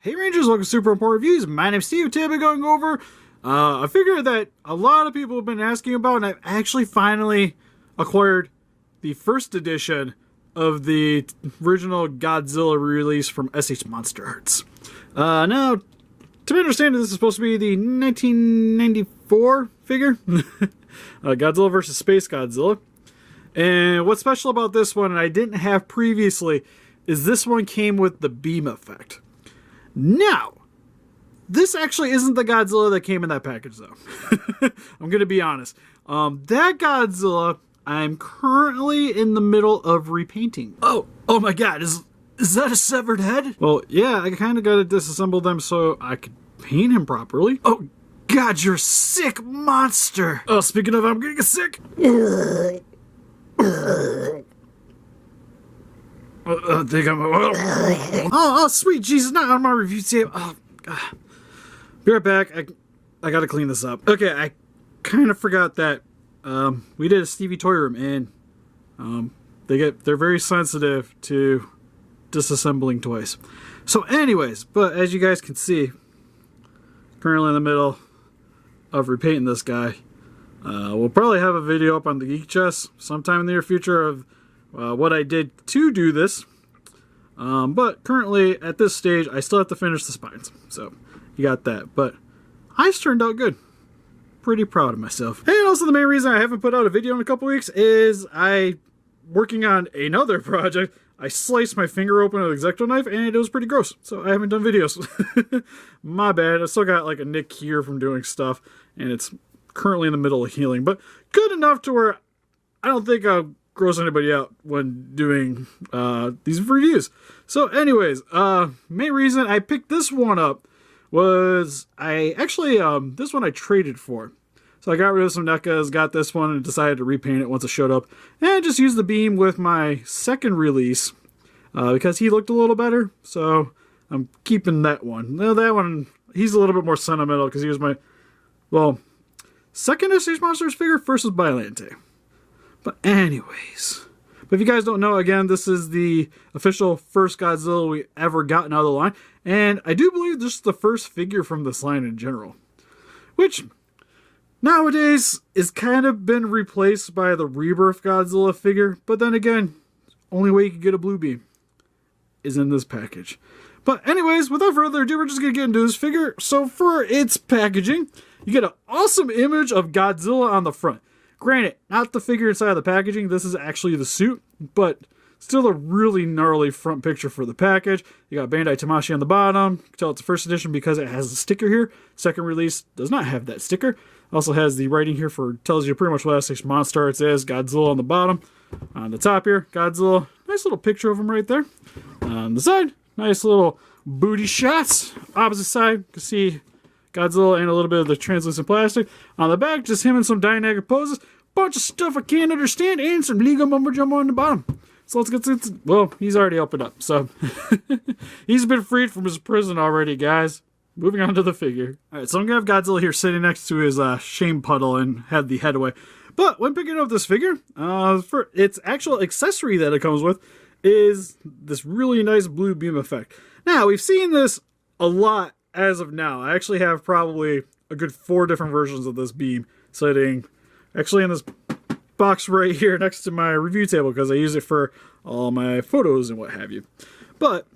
Hey Rangers, welcome to Super Report Reviews. My name's Steve. Today I'll be going over a figure that a lot of people have been asking about, and I've actually finally acquired the first edition of the original Godzilla release from MonsterArts. Now, to my understanding, this is supposed to be the 1994 figure, Godzilla vs. Space Godzilla. And what's special about this one, and I didn't have previously, is this one came with the beam effect. Now, this actually isn't the Godzilla that came in that package, though. I'm going to be honest. That Godzilla, I'm currently in the middle of repainting. Oh my god, is that a severed head? Well, yeah, I kind of got to disassemble them so I could paint him properly. Oh god, you're a sick monster. Oh, speaking of, I'm getting sick. I think I'm. Oh, sweet Jesus! Not on my review table. Oh, God. Be right back. I gotta clean this up. Okay, I kind of forgot that we did a Stevie toy room, and they're very sensitive to disassembling toys. So, anyways, but as you guys can see, currently in the middle of repainting this guy. We'll probably have a video up on the Geek Chest sometime in the near future of what I did to do this, but currently at this stage I still have to finish the spines, so you got that. But eyes turned out good. Pretty proud of myself. And also the main reason I haven't put out a video in a couple weeks is working on another project. I sliced my finger open with an X-Acto knife and it was pretty gross, so I haven't done videos. My bad. I still got like a nick here from doing stuff, and it's currently in the middle of healing, but good enough to where I don't think I'll gross anybody out when doing these reviews. So anyways, main reason I picked this one up was I actually this one I traded for. So I got rid of some NECAs, got this one, and decided to repaint it once it showed up, and just used the beam with my second release because he looked a little better, so I'm keeping that one. Now that one, he's a little bit more sentimental because he was my, well, second SH Monsters figure. First was Bylante. But anyways, but if you guys don't know, again, this is the official first Godzilla we ever gotten out of the line. And I do believe this is the first figure from this line in general. Which, nowadays, is kind of been replaced by the Rebirth Godzilla figure. But then again, only way you can get a blue beam is in this package. But anyways, without further ado, we're just going to get into this figure. So for its packaging, you get an awesome image of Godzilla on the front. Granted, not the figure inside of the packaging, this is actually the suit, but still a really gnarly front picture for the package. You got Bandai Tamashii on the bottom. You can tell it's a first edition because it has a sticker here. Second release does not have that sticker. Also has the writing here tells you pretty much what SH MonsterArts is. Godzilla on the bottom. On the top here, Godzilla. Nice little picture of him right there. On the side, nice little booty shots. Opposite side, you can see Godzilla and a little bit of the translucent plastic. On the back, just him in some dynamic poses. Bunch of stuff I can't understand, and some legal mumbo jumbo on the bottom. So let's get to, well, he's already opened up, so he's been freed from his prison alrety, guys. Moving on to the figure. Alright, so I'm gonna have Godzilla here sitting next to his shame puddle and have the head away. But when picking up this figure, for its actual accessory that it comes with is this really nice blue beam effect. Now, we've seen this a lot as of now. I actually have probably a good 4 different versions of this beam sitting actually in this box right here next to my review table because I use it for all my photos and what have you. But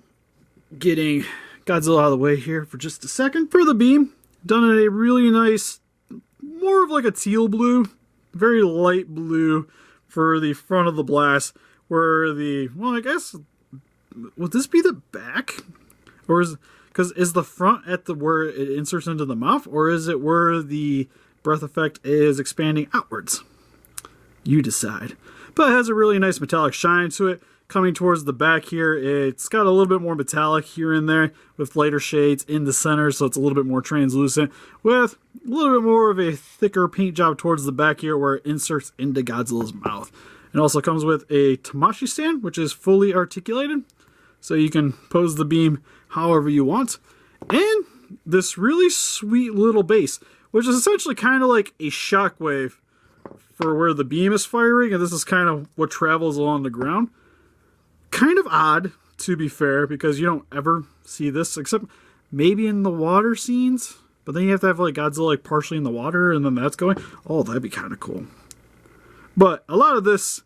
getting Godzilla out of the way here for just a second. For the beam, done in a really nice, more of like a teal blue, very light blue for the front of the blast, where the, well, I guess, would this be the back? Or is, because is the front at the where it inserts into the mouth, or is it where the breath effect is expanding outwards? You decide. But it has a really nice metallic shine to it. Coming towards the back here, it's got a little bit more metallic here and there with lighter shades in the center, so it's a little bit more translucent with a little bit more of a thicker paint job towards the back here where it inserts into Godzilla's mouth. It also comes with a Tamashii stand, which is fully articulated, so you can pose the beam however you want. And this really sweet little base, which is essentially kind of like a shockwave for where the beam is firing, and this is kind of what travels along the ground. Kind of odd, to be fair, because you don't ever see this, except maybe in the water scenes, but then you have to have like Godzilla like partially in the water and then that's going. Oh, that'd be kind of cool. But a lot of this,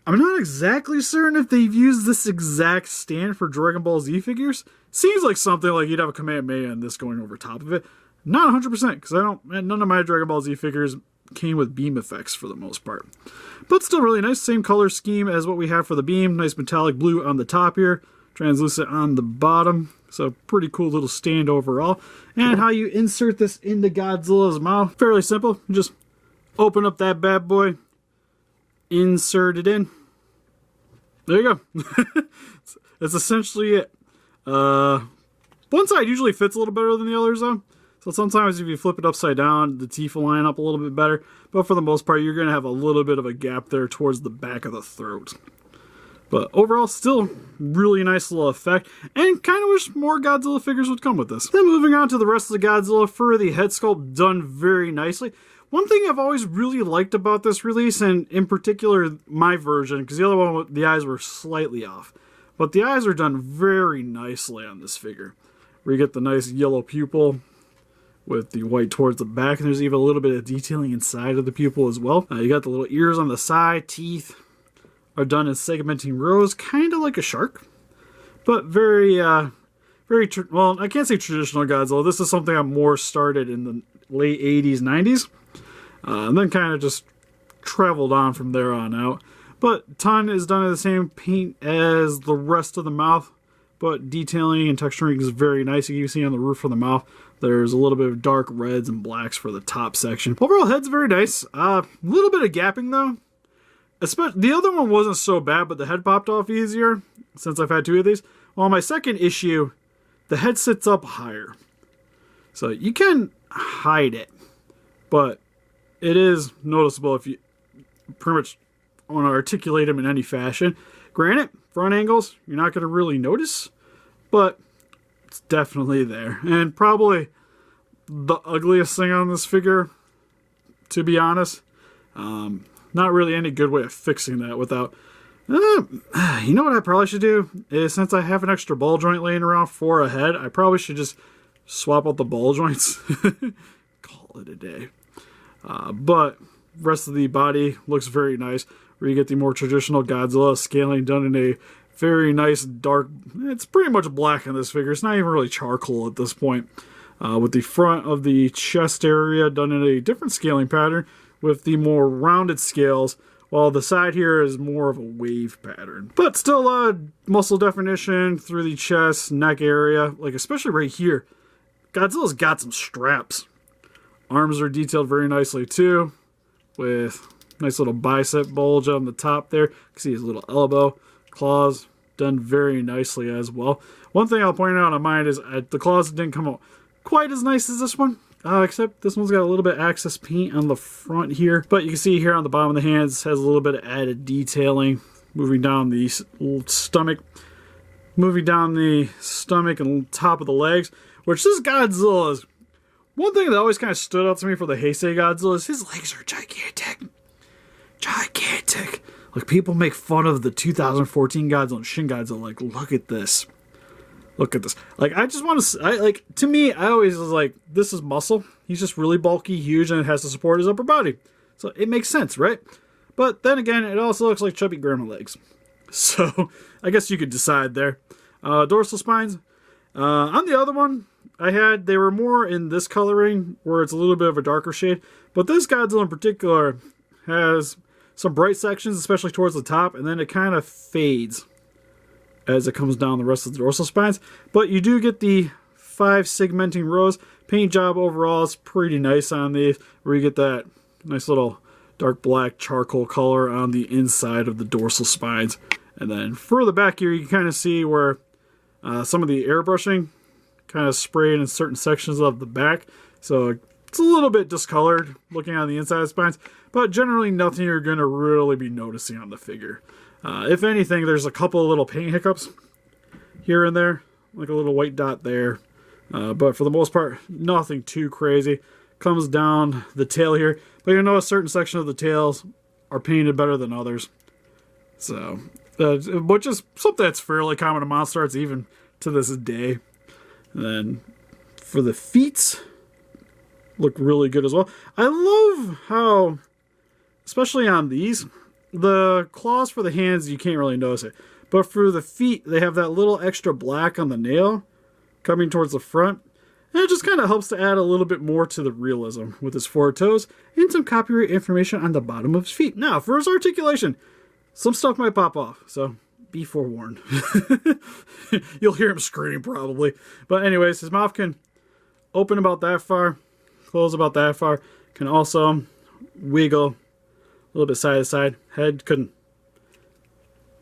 I'm not exactly certain if they've used this exact stand for Dragon Ball Z figures. Seems like something like you'd have a Kamehameha and this going over top of it. Not 100% because none of my Dragon Ball Z figures came with beam effects for the most part. But still really nice. Same color scheme as what we have for the beam. Nice metallic blue on the top here. Translucent on the bottom. So pretty cool little stand overall. And how you insert this into Godzilla's mouth. Fairly simple. You just open up that bad boy. Insert it in. There you go. That's essentially it. One side usually fits a little better than the others though. So sometimes if you flip it upside down, the teeth will line up a little bit better. But for the most part, you're going to have a little bit of a gap there towards the back of the throat. But overall, still really nice little effect. And kind of wish more Godzilla figures would come with this. Then moving on to the rest of the Godzilla for the head sculpt, done very nicely. One thing I've always really liked about this release, and in particular my version, because the other one, the eyes were slightly off. But the eyes are done very nicely on this figure. Where you get the nice yellow pupil with the white towards the back, and there's even a little bit of detailing inside of the pupil as well. You got the little ears on the side, teeth are done in segmenting rows, kind of like a shark, but very, well, I can't say traditional Godzilla. This is something I more started in the late 80s, 90s, and then kind of just traveled on from there on out. But ton is done in the same paint as the rest of the mouth, but detailing and texturing is very nice. You can see on the roof of the mouth, there's a little bit of dark reds and blacks for the top section. Overall, head's very nice. A little bit of gapping though. Especially, the other one wasn't so bad, but the head popped off easier since I've had two of these. Well, my second issue, the head sits up higher. So you can hide it, but it is noticeable if you pretty much want to articulate them in any fashion. Granted, front angles, you're not going to really notice, but it's definitely there. And probably the ugliest thing on this figure, to be honest. Not really any good way of fixing that without... you know what I probably should do? Is since I have an extra ball joint laying around for a head, I probably should just swap out the ball joints. Call it a day. But rest of the body looks very nice. Where you get the more traditional Godzilla scaling done in a very nice dark... It's pretty much black in this figure. It's not even really charcoal at this point. With the front of the chest area done in a different scaling pattern with the more rounded scales, while the side here is more of a wave pattern. But still muscle definition through the chest, neck area, like especially right here. Godzilla's got some straps. Arms are detailed very nicely too, with nice little bicep bulge on the top there. You can see his little elbow. Claws done very nicely as well. One thing I'll point out on mine is the claws didn't come out quite as nice as this one. Except this one's got a little bit of access paint on the front here. But you can see here on the bottom of the hands has a little bit of added detailing. Moving down the stomach. Moving down the stomach and top of the legs. Which this Godzilla's... One thing that always kind of stood out to me for the Heisei Godzilla is his legs are gigantic. Gigantic. Like, people make fun of the 2014 Godzilla and Shin Godzilla. Like, look at this. Look at this. Like, I just want to... to me, I always was like, this is muscle. He's just really bulky, huge, and it has to support his upper body. So it makes sense, right? But then again, it also looks like chubby grandma legs. So I guess you could decide there. Dorsal spines. On the other one, they were more in this coloring, where it's a little bit of a darker shade. But this Godzilla in particular has some bright sections, especially towards the top, and then it kind of fades as it comes down the rest of the dorsal spines. But you do get the 5 segmenting rows. Paint job overall is pretty nice on these, where you get that nice little dark black charcoal color on the inside of the dorsal spines. And then further back here, you can kind of see where some of the airbrushing kind of sprayed in certain sections of the back. So it's a little bit discolored looking on the inside of the spines, but generally nothing you're going to really be noticing on the figure. If anything, there's a couple of little paint hiccups here and there, like a little white dot there. But for the most part, nothing too crazy. Comes down the tail here, but you know a certain section of the tails are painted better than others. So, which is something that's fairly common in MonsterArts even to this day. And then for the feet, look really good as well. I love how, especially on these, the claws for the hands, you can't really notice it. But for the feet, they have that little extra black on the nail coming towards the front. And it just kind of helps to add a little bit more to the realism with his 4 toes and some copyright information on the bottom of his feet. Now, for his articulation, some stuff might pop off, so be forewarned. You'll hear him scream probably. But anyways, his mouth can open about that far, close about that far. Can also wiggle a little bit side to side. Head couldn't.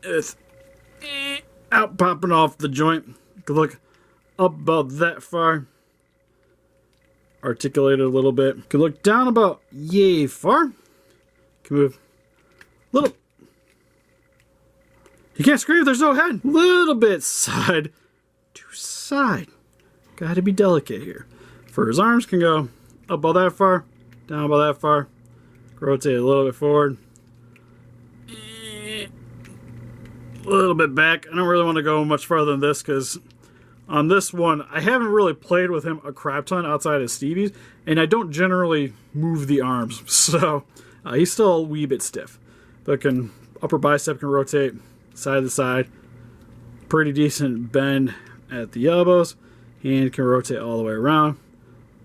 It's out popping off the joint. Could look up about that far. Articulate it a little bit. Could look down about yay far. Can move a little. You can't scream if there's no head. Little bit side to side. Gotta be delicate here. For his arms, can go up about that far, down about that far. Rotate a little bit forward. A little bit back. I don't really want to go much farther than this because on this one, I haven't really played with him a crap ton outside of Stevie's, and I don't generally move the arms, so he's still a wee bit stiff. But can upper bicep can rotate side to side. Pretty decent bend at the elbows. Hand can rotate all the way around.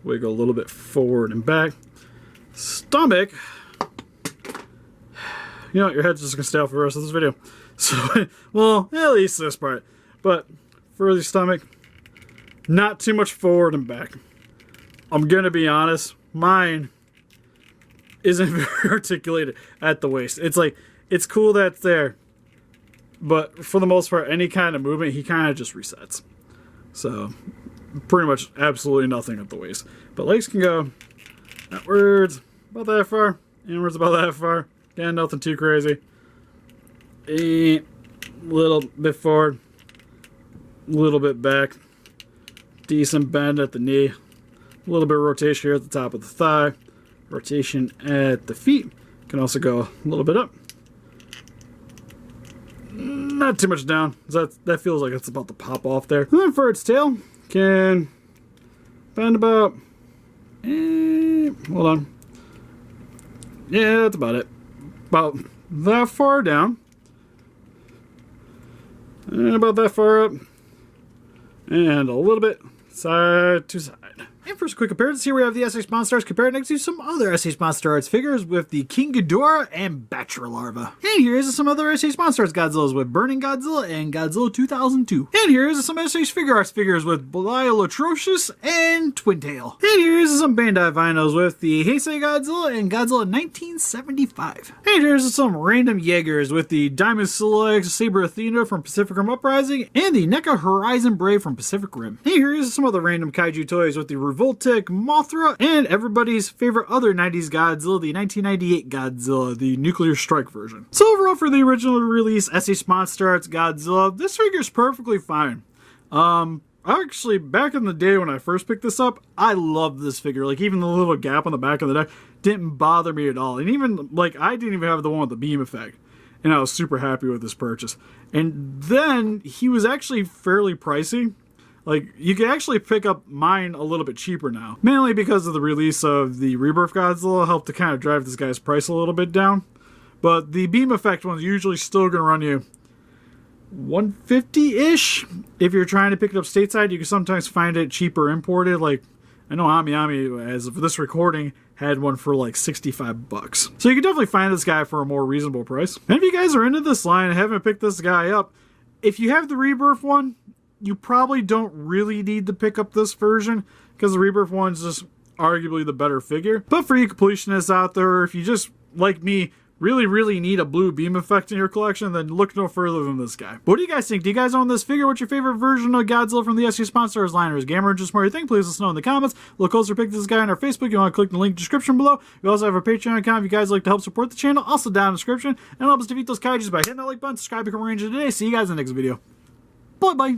Wiggle a little bit forward and back. Stomach. You know what, your head's just going to stay out for the rest of this video. So, well, at least this part. But for the stomach, not too much forward and back. I'm going to be honest, mine isn't very articulated at the waist. It's like, it's cool that it's there. But for the most part, any kind of movement, he kind of just resets. So, pretty much absolutely nothing at the waist. But legs can go outwards about that far, inwards about that far. Again, nothing too crazy. A little bit forward, a little bit back. Decent bend at the knee. A little bit of rotation here at the top of the thigh. Rotation at the feet. Can also go a little bit up. Not too much down. That feels like it's about to pop off there. And then for its tail, can bend about. Hold on. Yeah, that's about it. About that far down. And about that far up. And a little bit side to side. And for a quick comparison, here we have the SH MonsterArts compared next to some other SH MonsterArts figures with the King Ghidorah and Bachelor Larva. And here is some other SH MonsterArts Godzillas with Burning Godzilla and Godzilla 2002. And here is some SH Figuarts figures with Belial Atrocious and Twin Tail. And here is some Bandai vinyls with the Heisei Godzilla and Godzilla 1975. And here's some random Jaegers with the Diamond Select Saber Athena from Pacific Rim Uprising and the NECA Horizon Brave from Pacific Rim. And here is some other random kaiju toys with the Revoltic Mothra, and everybody's favorite other 90s Godzilla, the 1998 Godzilla, the Nuclear Strike version. So overall, for the original release SH MonsterArts Godzilla, this figure's perfectly fine. Actually, back in the day when I first picked this up, I loved this figure. Like, even the little gap on the back of the neck didn't bother me at all. And even, like, I didn't even have the one with the beam effect. And I was super happy with this purchase. And then, he was actually fairly pricey. Like, you can actually pick up mine a little bit cheaper now. Mainly because of the release of the Rebirth Godzilla helped to kind of drive this guy's price a little bit down. But the beam effect one's usually still going to run you $150-ish. If you're trying to pick it up stateside, you can sometimes find it cheaper imported. Like, I know Ami Ami, as of this recording, had one for like 65 bucks. So you can definitely find this guy for a more reasonable price. And if you guys are into this line and haven't picked this guy up, if you have the Rebirth one, you probably don't really need to pick up this version because the Rebirth one's just arguably the better figure. But for you completionists out there, if you just, like me, really need a blue beam effect in your collection, then look no further than this guy. What do you guys think? Do you guys own this figure? What's your favorite version of Godzilla from the SH MonsterArts line? Or is Gamer just more your thing? Please let us know in the comments. Look closer, pick this guy on our Facebook. You want to click the link in the description below. We also have our Patreon account if you guys like to help support the channel. Also down in the description. And help us defeat those kaijus by hitting that like button, subscribe, become a ranger today. See you guys in the next video. Bye-bye.